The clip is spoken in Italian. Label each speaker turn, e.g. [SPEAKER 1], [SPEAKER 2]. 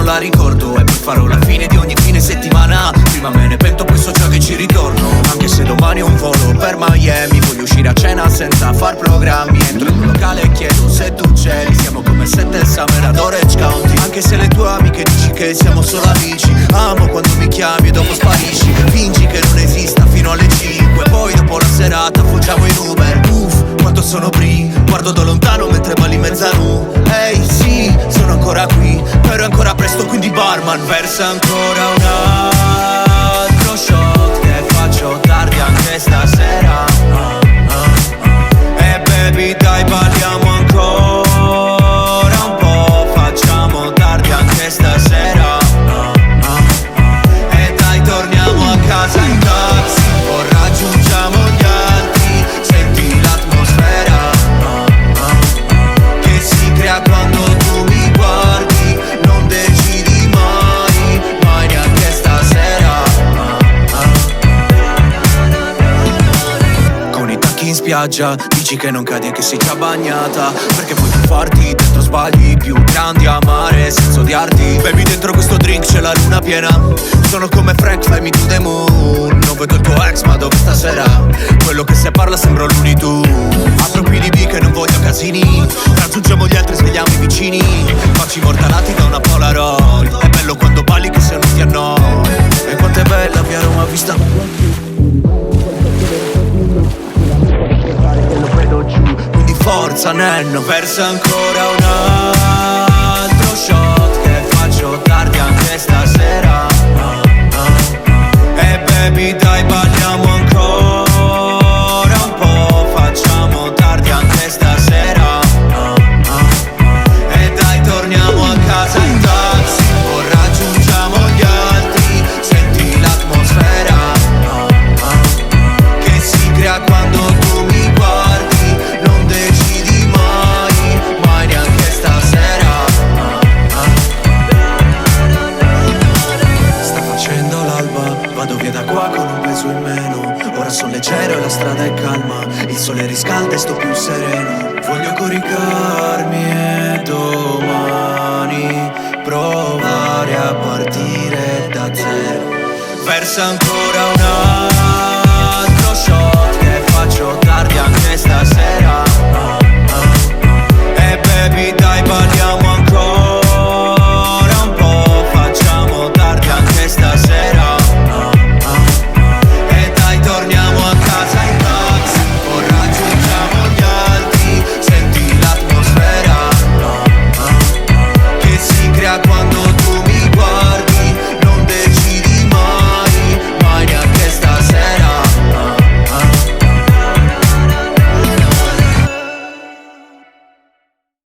[SPEAKER 1] la ricordo. E poi farò la fine di ogni fine settimana. Prima me ne pento, poi so già che ci ritorno. Anche se domani ho un volo per Miami, voglio uscire a cena senza far programmi. Entro in un locale e chiedo se tu c'eri. Siamo come Sette Summer ad Orange County. Anche se le tue amiche dici che siamo solo amici. Amo quando mi chiami e dopo sparisci. Fingi che non esista fino alle 5. Poi dopo la serata fuggiamo in Uber. Uff, quanto sono free. Guardo da lontano mentre balli mezza nu. Ehi sì, sono ancora qui, però è ancora presto, quindi barman versa ancora un altro shot. Che faccio tardi anche stasera. E baby dai balliamo ancora un po'. Facciamo tardi anche stasera. E dai torniamo a casa in taxi o raggiungiamo gli altri. Senti l'atmosfera che si crea quando tu mi guardi. Non decidi mai, mai neanche stasera. Con i tacchi in spiaggia dici che non cadi e che sei già bagnata. Perché puoi farti dentro sbagli più grandi a mare senza odiarti. Bevi dentro questo drink c'è la luna piena. Sono come Frank, fly me to the moon. Non vedo il tuo ex ma dove stasera? Quello che se parla sembra un Looney Tunes. Apro PDB che non voglio casini. Raggiungiamo gli altri, svegliamo i vicini. Facci immortalati da una Polaroid. È bello quando balli che se non ti annoi. E quanto è bella via Roma vista. Quindi forza Nenno, versa ancora un altro shot. Che faccio tardi anche stasera. E baby dai balliamo ancora un po'. Facciamo tardi anche stasera. E dai torniamo a casa in taxi o raggiungiamo gli altri. Senti l'atmosfera che si crea quando tu mi guardi. Non decidi mai, mai neanche stasera. Sta facendo l'alba, vado via da qua con un peso in meno. Ora sono leggero e la strada è calma. Il sole riscalda e sto più sereno. Voglio coricarmi e domani provare a partire da zero. Versa ancora un altro shot. Che faccio tardi anche stasera.